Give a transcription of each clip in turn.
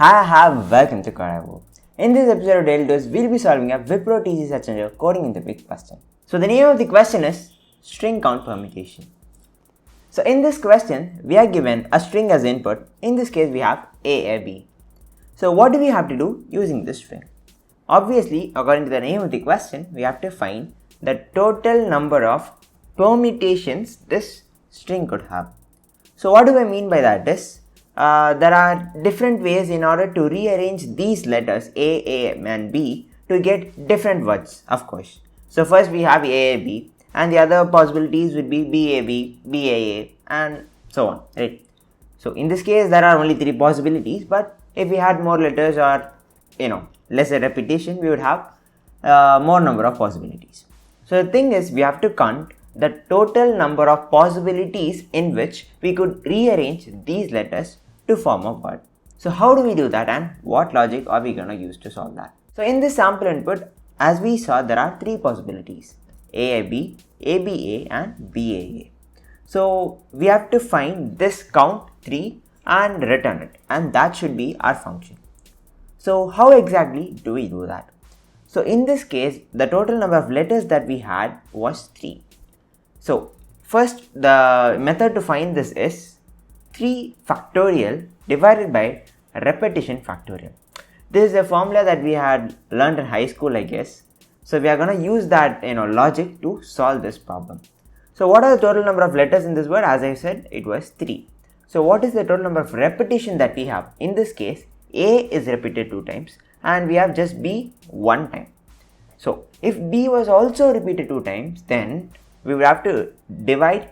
Welcome to Codavo. In this episode of Daily Dose, we'll be solving a Wipro TC Search Engine coding in the big question. So the name of the question is string count permutation. So in this question, we are given a string as input. In this case, we have A, B. So what do we have to do using this string? Obviously, according to the name of the question, we have to find the total number of permutations this string could have. So what do I mean by that is, there are different ways in order to rearrange these letters A, and B to get different words, of course. So first we have AAB, and the other possibilities would be BAB, BAA, and so on, right? So in this case, there are only three possibilities, but if we had more letters or, lesser repetition, we would have more number of possibilities. So the thing is, we have to count the total number of possibilities in which we could rearrange these letters to form a word. So how do we do that, and what logic are we going to use to solve that? So in this sample input, as we saw, there are three possibilities: AAB, ABA, and BAA. So we have to find this count 3 and return it, and that should be our function. So how exactly do we do that? So in this case, the total number of letters that we had was 3. So first, the method to find this is 3 factorial divided by repetition factorial. This is a formula that we had learned in high school, I guess. So we are going to use that logic to solve this problem. So what are the total number of letters in this word? As I said, it was 3. So what is the total number of repetition that we have? In this case, A is repeated 2 times and we have just B 1 time. So if B was also repeated 2 times, then we would have to divide.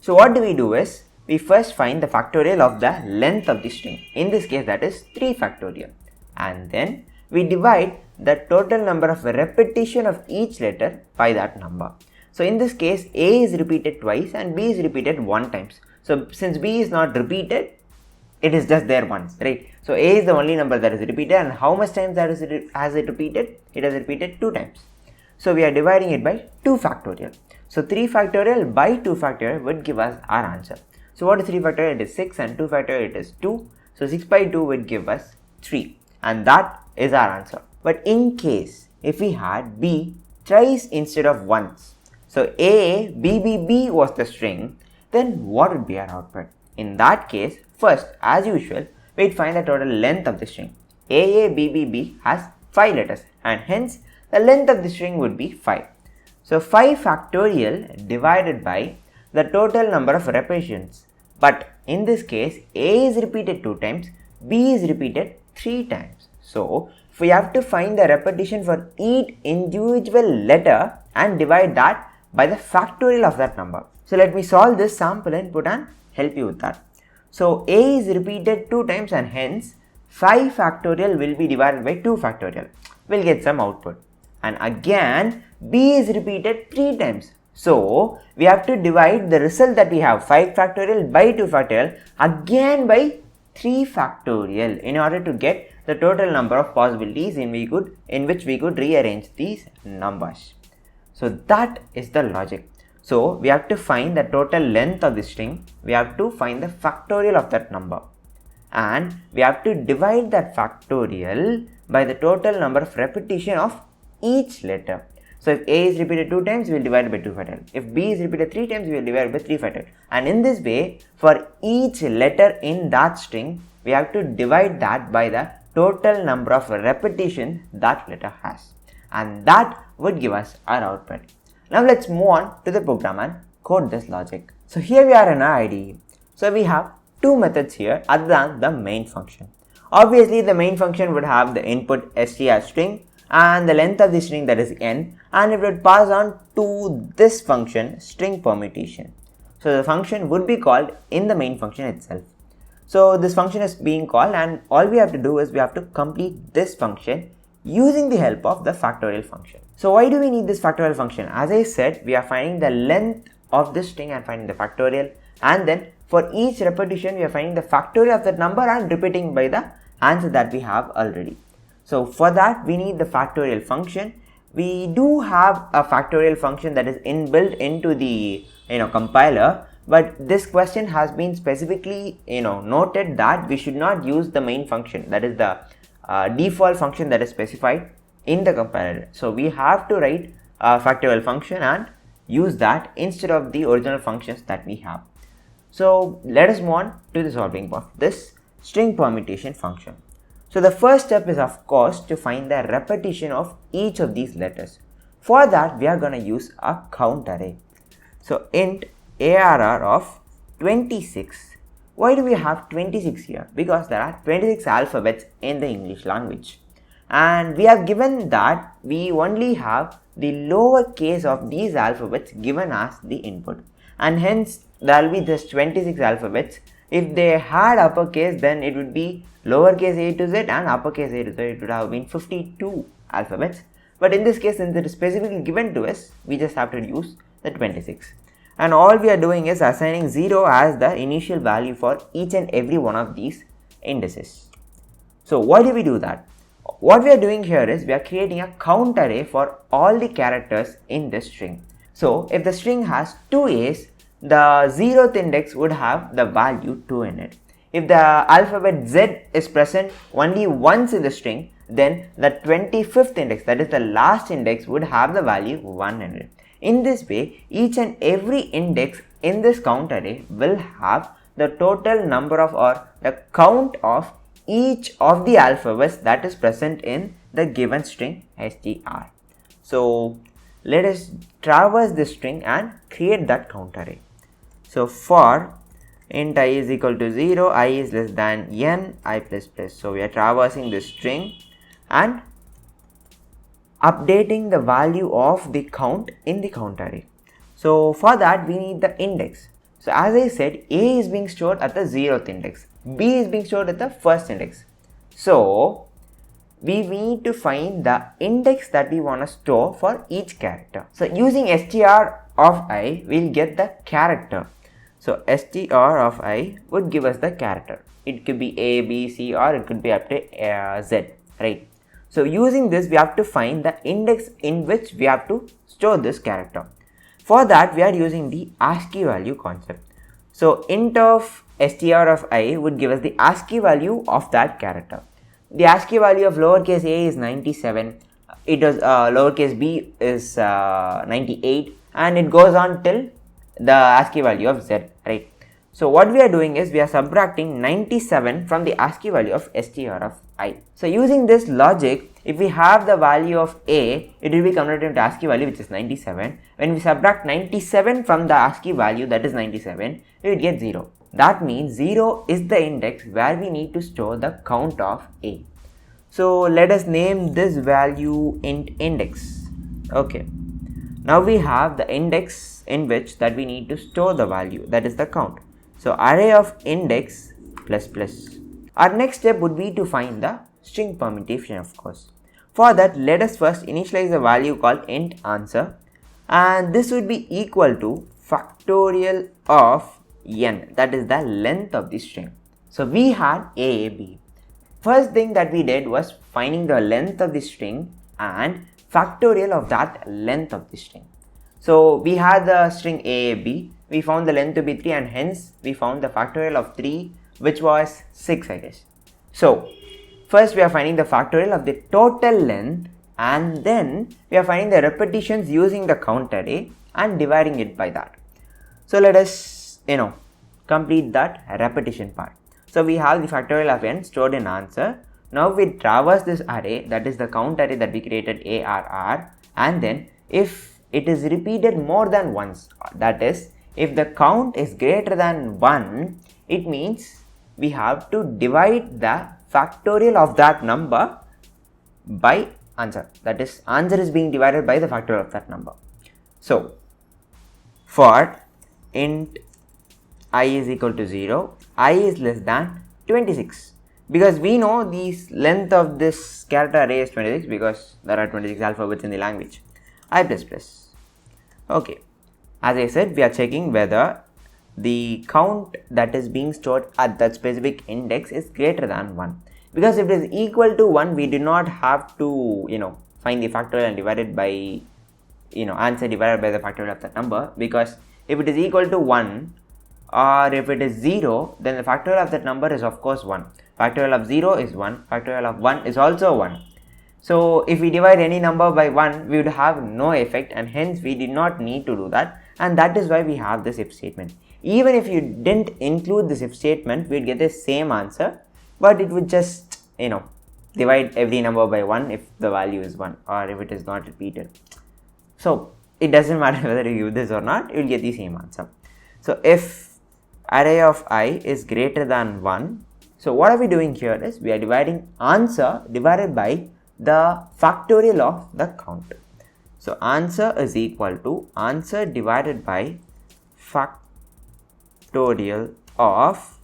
So what do we do is, we first find the factorial of the length of the string. In this case, that is 3 factorial. And then we divide the total number of repetition of each letter by that number. So in this case, A is repeated twice and B is repeated 1 times. So since B is not repeated, it is just there once, right? So A is the only number that is repeated, and how much times has it repeated? It has repeated 2 times. So we are dividing it by 2 factorial. So 3 factorial by 2 factorial would give us our answer. So what is 3 factorial? It is 6, and 2 factorial it is 2. So 6 by 2 would give us 3, and that is our answer. But in case if we had B thrice instead of once, so A, B, B, B was the string, then what would be our output? In that case, first, as usual, we'd find the total length of the string. A, B, B, B has 5 letters, and hence the length of the string would be 5. So 5 factorial divided by the total number of repetitions. But in this case, A is repeated 2 times, B is repeated 3 times. So if we have to find the repetition for each individual letter and divide that by the factorial of that number. So let me solve this sample input and help you with that. So A is repeated 2 times, and hence 5 factorial will be divided by 2 factorial. We'll get some output. And again, B is repeated 3 times. So we have to divide the result that we have, 5 factorial by 2 factorial, again by 3 factorial, in order to get the total number of possibilities in which we could rearrange these numbers. So that is the logic. So we have to find the total length of the string, we have to find the factorial of that number, and we have to divide that factorial by the total number of repetition of each letter. So if A is repeated 2 times, we will divide it by 2 factorial. If B is repeated 3 times, we will divide it by 3 factorial. And in this way, for each letter in that string, we have to divide that by the total number of repetition that letter has. And that would give us our output. Now let's move on to the program and code this logic. So here we are in our IDE. So we have 2 methods here other than the main function. Obviously, the main function would have the input str string and the length of the string, that is n, and it would pass on to this function string permutation. So the function would be called in the main function itself. So this function is being called, and all we have to do is we have to complete this function using the help of the factorial function. So why do we need this factorial function? As I said, we are finding the length of this string and finding the factorial, and then for each repetition we are finding the factorial of that number and repeating by the answer that we have already. So for that we need the factorial function. We do have a factorial function that is inbuilt into the compiler, but this question has been specifically noted that we should not use the main function, that is the default function that is specified in the comparator. So we have to write a factorial function and use that instead of the original functions that we have. So let us move on to the solving of this string permutation function. So the first step is of course to find the repetition of each of these letters. For that we are going to use a count array. So int ARR of 26. Why do we have 26 here? Because there are 26 alphabets in the English language, and we have given that we only have the lower case of these alphabets given as the input, and hence there will be just 26 alphabets. If they had uppercase, then it would be lowercase a to z, and uppercase a to z, it would have been 52 alphabets. But in this case, since it is specifically given to us, we just have to use the 26. And all we are doing is assigning 0 as the initial value for each and every one of these indices. So why do we do that? What we are doing here is we are creating a count array for all the characters in this string. So if the string has 2 A's, the 0th index would have the value 2 in it. If the alphabet Z is present only once in the string, then the 25th index, that is the last index, would have the value 1 in it. In this way, each and every index in this count array will have the total number of, or the count of, each of the alphabets that is present in the given string str. So let us traverse this string and create that count array. So for int I is equal to 0, I is less than n, I plus plus. So we are traversing this string and updating the value of the count in the count array. So for that we need the index. So as I said, A is being stored at the 0th index, B is being stored at the first index. So we need to find the index that we want to store for each character. So using str of I, we'll get the character. So str of I would give us the character. It could be A, B, C, or it could be up to Z, right? So using this, we have to find the index in which we have to store this character. For that, we are using the ASCII value concept. So int of str of I would give us the ASCII value of that character. The ASCII value of lowercase a is 97, it is lowercase b is 98, and it goes on till the ASCII value of z, right? So what we are doing is we are subtracting 97 from the ASCII value of str of I. So using this logic, if we have the value of a, it will be converted into ASCII value, which is 97. When we subtract 97 from the ASCII value, that is 97, we will get 0. That means 0 is the index where we need to store the count of a. So let us name this value int index. Okay. Now we have the index in which that we need to store the value, that is the count. So array of index plus plus. Our next step would be to find the string permutation, of course. For that, let us first initialize a value called int answer, and this would be equal to factorial of n, that is the length of the string. So we had a, b. First thing that we did was finding the length of the string and factorial of that length of the string. So we had the string a, b, we found the length to be 3, and hence we found the factorial of 3, which was 6, I guess. So first we are finding the factorial of the total length, and then we are finding the repetitions using the count array and dividing it by that. So let us complete that repetition part. So we have the factorial of n stored in answer. Now we traverse this array, that is the count array that we created ARR, and then if it is repeated more than once, that is if the count is greater than 1, it means we have to divide the factorial of that number by answer, that is answer is being divided by the factorial of that number. So for int I is equal to 0, I is less than 26, because we know the length of this character array is 26 because there are 26 alphabets in the language, I plus plus. Okay, as I said, we are checking whether the count that is being stored at that specific index is greater than 1, because if it is equal to 1, we do not have to find the factorial and divide it by answer divided by the factorial of that number, because if it is equal to 1, or if it is 0, then the factorial of that number is of course 1. Factorial of 0 is 1, factorial of 1 is also 1. So if we divide any number by 1, we would have no effect, and hence we did not need to do that, and that is why we have this if statement. Even if you didn't include this if statement, we'd get the same answer, but it would just, divide every number by 1 if the value is 1 or if it is not repeated. So it doesn't matter whether you use this or not, you will get the same answer. So if array of I is greater than 1, so what are we doing here is we are dividing answer divided by the factorial of the count. So answer is equal to answer divided by factorial of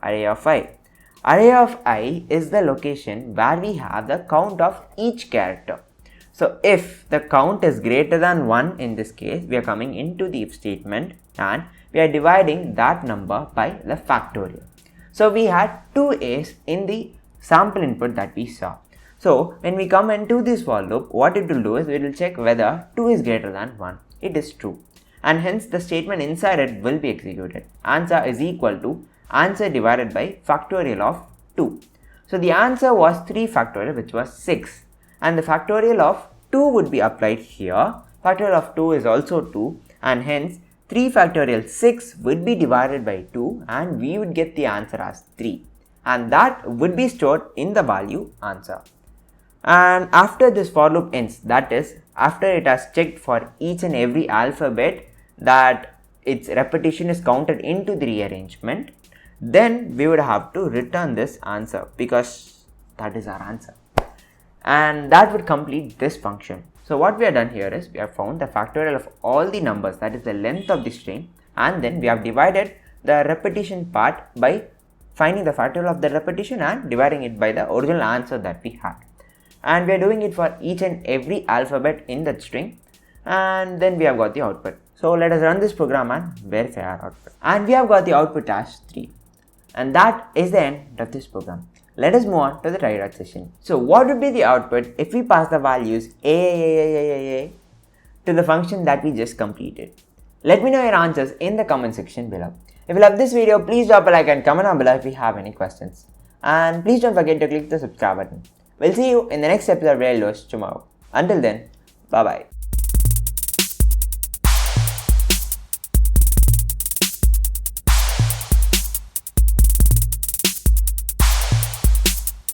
array of I. Array of I is the location where we have the count of each character. So if the count is greater than 1, in this case, we are coming into the if statement and we are dividing that number by the factorial. So we had 2 A's in the sample input that we saw. So when we come into this for loop, what it will do is it will check whether 2 is greater than 1. It is true. And hence the statement inside it will be executed. Answer is equal to answer divided by factorial of 2. So the answer was 3 factorial, which was 6. And the factorial of 2 would be applied here. Factorial of 2 is also 2, and hence 3 factorial 6 would be divided by 2, and we would get the answer as 3. And that would be stored in the value answer. And after this for loop ends, that is, after it has checked for each and every alphabet that its repetition is counted into the rearrangement, then we would have to return this answer because that is our answer. And that would complete this function. So what we have done here is we have found the factorial of all the numbers, that is the length of the string, and then we have divided the repetition part by finding the factorial of the repetition and dividing it by the original answer that we had. And we are doing it for each and every alphabet in that string, and then we have got the output. So let us run this program and verify our output. And we have got the output as 3. And that is the end of this program. Let us move on to the try dot session. So what would be the output if we pass the values a to the function that we just completed? Let me know your answers in the comment section below. If you love this video, please drop a like and comment down below if you have any questions. And please don't forget to click the subscribe button. We'll see you in the next episode of Railroads tomorrow. Until then, bye bye.